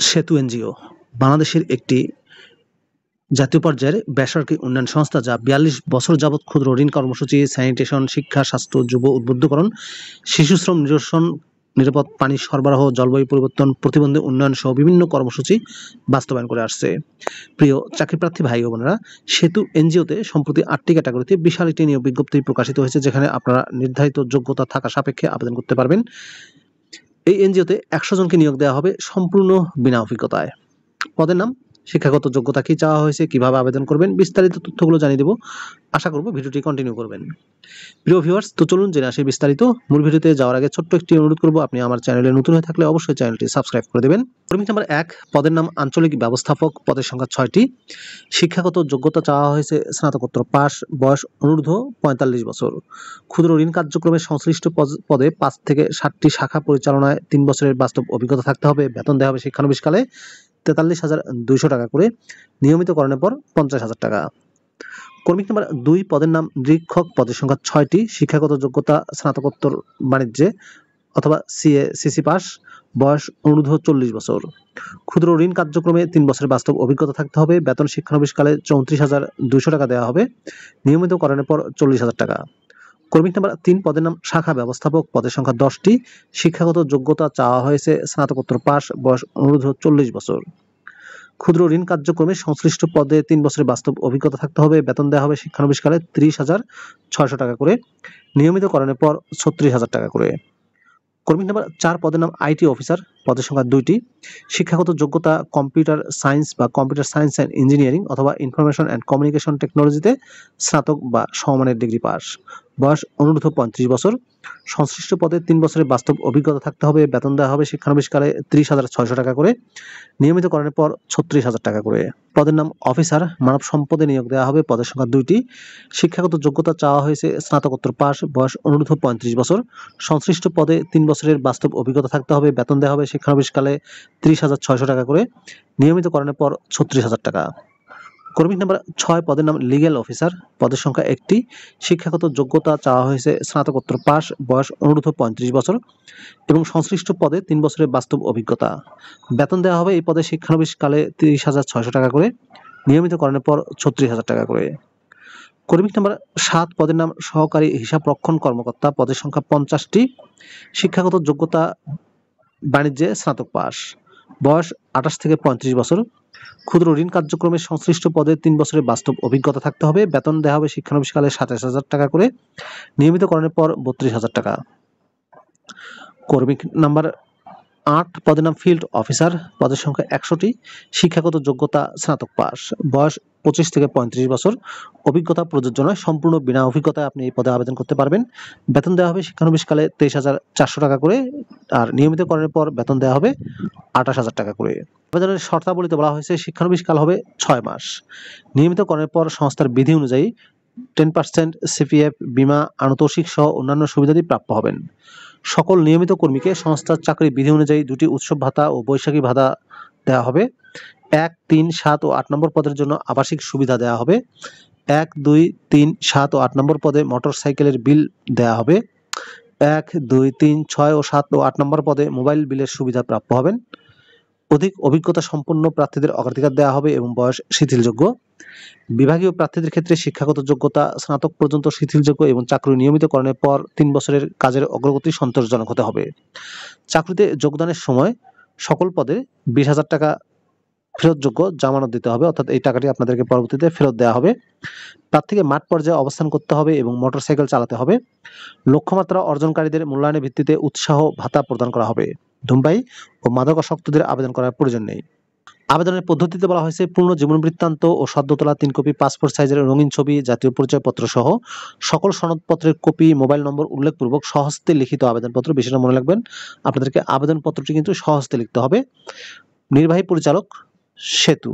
সেতু এনজিও বাংলাদেশের একটি জাতীয় পর্যায়ের বেসরকারি উন্নয়ন সংস্থা যা ৪২ বছর যাবৎ ক্ষুদ্র ঋণ কর্মসূচি, স্যানিটেশন, শিক্ষা, স্বাস্থ্য, যুব উদ্বুদ্ধকরণ, শিশু শ্রম নিরসন, নিরাপদ পানি সরবরাহ, জলবায়ু পরিবর্তন প্রতিবন্ধী উন্নয়ন সহ বিভিন্ন কর্মসূচি বাস্তবায়ন করে আসছে। প্রিয় চাকরিপ্রার্থী ভাই ও বোনেরা, সেতু এনজিওতে সম্প্রতি ৮টি ক্যাটাগরিতে বিশাল একটি নিয়োগ বিজ্ঞপ্তি প্রকাশিত হয়েছে, যেখানে আপনারা নির্ধারিত যোগ্যতা থাকা সাপেক্ষে আবেদন করতে পারবেন। এই এনজিওতে ১০০ জনকে নিয়োগ দেওয়া হবে সম্পূর্ণ বিনা অভিজ্ঞতায়। পদের নাম, শিক্ষাগত যোগ্যতা কি চাওয়া হয়েছে, কিভাবে আবেদন করবেন, বিস্তারিত তথ্যগুলো জানিয়ে দেব। আশা করব ভিডিওটি কন্টিনিউ করবেন। প্রিয় ভিউয়ার্স, তো চলুন জেনে আসি বিস্তারিত। মূল ভিডিওতে যাওয়ার আগে ছোট্ট একটি অনুরোধ করব, আপনি আমার চ্যানেলে নতুন হয়ে থাকলে অবশ্যই চ্যানেলটি সাবস্ক্রাইব করে দেবেন। কর্মী নাম্বার ১, পদের নাম আঞ্চলিক ব্যবস্থাপক, পদের সংখ্যা ৬টি। শিক্ষাগত যোগ্যতা চাওয়া হয়েছে স্নাতকোত্তর পাস, বয়স অনূর্ধ্ব ৪৫ বছর। ক্ষুদ্র ঋণ কার্যক্রমের সংশ্লিষ্ট পদে ৫ থেকে ৭টি শাখা পরিচালনায় ৩ বছরের বাস্তব অভিজ্ঞতা থাকতে হবে। বেতন দেওয়া হবে শিক্ষানবিশকালে ৪৩,২০০ টাকা করে, নিয়মিতকরণের পর ৫০,০০০ টাকা। কর্মী নাম্বার ২, পদের নাম নিরীক্ষক, পদের সংখ্যা ৬টি। শিক্ষাগত যোগ্যতা স্নাতকোত্তর বাণিজ্যে অথবা সিসি পাস, বয়স অনূর্ধ্ব ৪০ বছর। ক্ষুদ্র ঋণ কার্যক্রমে ৩ বছরের বাস্তব অভিজ্ঞতা থাকতে হবে। বেতন শিক্ষানবিশকালে ৩৪,২০০ টাকা দেওয়া হবে, নিয়মিতকরণের পর ৪০,০০০ টাকা। কর্মী নাম্বার ৩, পদের নাম শাখা ব্যবস্থাপক, পদের সংখ্যা ১০টি। শিক্ষাগত যোগ্যতা চাওয়া হয়েছে স্নাতকোত্তর পাস, বয়স অনূর্ধ্ব ৪০ বছর। ক্ষুদ্র ঋণ কার্যক্রমে সংশ্লিষ্ট পদে ৩ বছরের বাস্তব অভিজ্ঞতা থাকতে হবে। বেতন দেওয়া হবে শিক্ষানবিশকালে ৩০,৬০০ টাকা করে, নিয়মিতকরণের পর ৩৬,০০০ টাকা করে। কর্মী নাম্বার ৪, পদের নাম আইটি অফিসার, পদের সংখ্যা ২টি। শিক্ষাগত যোগ্যতা কম্পিউটার সায়েন্স বা কম্পিউটার সায়েন্স অ্যান্ড ইঞ্জিনিয়ারিং অথবা ইনফরমেশন অ্যান্ড কমিউনিকেশন টেকনোলজিতে স্নাতক বা সমমানের ডিগ্রি পাস, বয়স অনূর্ধ্ব ৩৫ বছর। সংশ্লিষ্ট পদে ৩ বছরের বাস্তব অভিজ্ঞতা থাকতে হবে। বেতন দেওয়া হবে শিক্ষানবিশকালে ৩০,৬০০ টাকা করে, নিয়মিতকরণের পর ৩৬,০০০ টাকা করে। পদের নাম অফিসার, মানব সম্পদে নিয়োগ দেওয়া হবে, পদের সংখ্যা ২টি। শিক্ষাগত যোগ্যতা চাওয়া হয়েছে স্নাতকোত্তর পাস, বয়স অনূর্ধ্ব ৩৫ বছর। সংশ্লিষ্ট পদে ৩ বছরের বাস্তব অভিজ্ঞতা থাকতে হবে। বেতন দেওয়া হবে শিক্ষানবিশকালে ৩০,৬০০ টাকা করে, নিয়মিতকরণের পর ৩৬,০০০ টাকা। কর্মী নাম্বার ৬, পদের নাম লিগ্যাল অফিসার, পদের সংখ্যা ১টি। শিক্ষাগত যোগ্যতা চাওয়া হয়েছে স্নাতকোত্তর পাস, বয়স অনূর্ধ্ব ৩৫ বছর এবং সংশ্লিষ্ট পদে ৩ বছরের বাস্তব অভিজ্ঞতা। বেতন দেওয়া হবে এই পদে শিক্ষানবিশকালে ৩০,৬০০ টাকা করে, নিয়মিতকরণের পর ৩৬,০০০ টাকা করে। কর্মী নাম্বার ৭, পদের নাম সহকারী হিসাবরক্ষণ কর্মকর্তা, পদের সংখ্যা ৫০টি। শিক্ষাগত যোগ্যতা বাণিজ্যে স্নাতক পাস, বয়স ২৮ থেকে ৩৫ বছর। ক্ষুদ্র ঋণ কার্যক্রমের সংশ্লিষ্ট পদে ৩ বছরের বাস্তব অভিজ্ঞতা থাকতে হবে। বেতন দেওয়া হবে শিক্ষানবিশকালে ২৭,০০০ টাকা করে, নিয়মিতকরণের পর ৩২,০০০ টাকা। কর্মী নাম্বার ৮, পদের নাম ফিল্ড অফিসার, পদের সংখ্যা ১০০টি। শিক্ষাগত যোগ্যতা স্নাতক পাস, বয়স ২৫ থেকে ৩৫ বছর। অভিজ্ঞতা প্রযোজ্য নয়, সম্পূর্ণ বিনা অভিজ্ঞতায় আপনি এই পদে আবেদন করতে পারবেন। বেতন দেওয়া হবে শিক্ষানবিশকালে ২৩,৪০০ টাকা করে, আর নিয়মিতকরণের পর বেতন দেওয়া হবে ২৮,০০০ টাকা করে। আবেদনের শর্তাবলীতে বলা হয়েছে শিক্ষানবিশকাল হবে ৬ মাস। নিয়মিতকরণের পর সংস্থার বিধি অনুযায়ী 10% সিপিএফ, বীমা, আনুতোষিক সহ অন্যান্য সুবিধাদি প্রাপ্য হবেন। সকল নিয়মিত কর্মীকে সংস্থার চাকরি বিধি অনুযায়ী 2টি উৎসব ভাতা ও বৈশাখী ভাতা দেওয়া হবে। ১, ৩, ৭ ও ৮ নম্বর পদের জন্য আবাসিক সুবিধা দেওয়া হবে। ১, ২, ৩, ৭ ও ৮ নম্বর পদে মোটর সাইকেলের বিল দেওয়া হবে। ১, ২, ৩, ৬ ও ৭ ও ৮ নম্বর পদে মোবাইল বিলের সুবিধা প্রাপ্য হবেন। অধিক অভিজ্ঞতা সম্পন্ন প্রার্থীদের অগ্রাধিকার দেওয়া হবে এবং বয়স শিথিলযোগ্য। বিভাগীয় প্রার্থীদের ক্ষেত্রে শিক্ষাগত যোগ্যতা স্নাতক পর্যন্ত শিথিলযোগ্য এবং চাকরি নিয়মিতকরণের পর ৩ বছরের কাজের অগ্রগতি সন্তোষজনক হতে হবে। চাকরিতে যোগদানের সময় সকল পদে ২০,০০০ টাকা ফেরতযোগ্য জামানত দিতে হবে, অর্থাৎ এই টাকাটি আপনাদেরকে পরবর্তীতে ফেরত দেওয়া হবে। প্রার্থীকে মাঠ পর্যায়ে অবস্থান করতে হবে এবং মোটরসাইকেল চালাতে হবে। লক্ষ্যমাত্রা অর্জনকারীদের মূল্যায়নের ভিত্তিতে উৎসাহ ভাতা প্রদান করা হবে। ধূমপায়ী ও মাদকাসক্তদের আবেদন করার প্রয়োজন নেই। আবেদনের পদ্ধতিতে বলা হয়েছে পূর্ণ জীবন বৃত্তান্ত ও সদ্য তোলা 3 কপি পাসপোর্ট সাইজের রঙিন ছবি, জাতীয় পরিচয়পত্র সহ সকল সনদপত্রের কপি, মোবাইল নম্বর উল্লেখপূর্বক স্বহস্তে লিখিত আবেদনপত্র। বিষয়টা মনে রাখবেন, আপনাদেরকে আবেদনপত্রটি কিন্তু স্বহস্তে লিখতে হবে। নির্বাহী পরিচালক সেতু,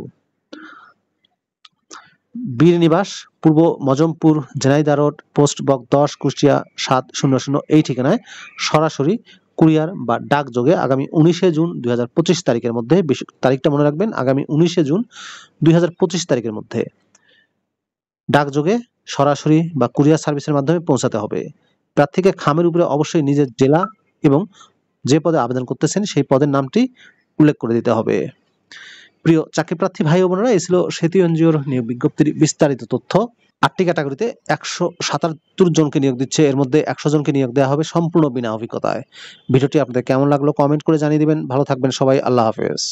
বীরনিবাস, পূর্ব Mojompur, Jhenaidah road, post box 10, Kushtia ৭০০ এই ঠিকানায় সরাসরি কুরিয়ার বা ডাকযোগে আগামী 19শে জুন 2025 তারিখের মধ্যে, তারিখটা মনে রাখবেন, আগামী 19শে জুন 2025 তারিখের মধ্যে ডাকযোগে সরাসরি বা কুরিয়ার সার্ভিসের মাধ্যমে পৌঁছাতে হবে। প্রার্থীকে খামের উপরে অবশ্যই নিজের জেলা এবং যে পদে আবেদন করতেছেন সেই পদের নামটি উল্লেখ করে দিতে হবে। প্রিয় চাকরি প্রার্থী ভাই ও বোনেরা, এই ছিল সেতু এনজিওর নিয়োগ বিজ্ঞপ্তির বিস্তারিত তথ্য। 8টি ক্যাটাগরিতে 177 জনকে নিয়োগ দিচ্ছে, এর মধ্যে 100 জনকে নিয়োগ দেওয়া হবে সম্পূর্ণ বিনা অভিজ্ঞতায়। ভিডিওটি আপনাদের কেমন লাগলো কমেন্ট করে জানিয়ে দিবেন। ভালো থাকবেন সবাই, আল্লাহ হাফেজ।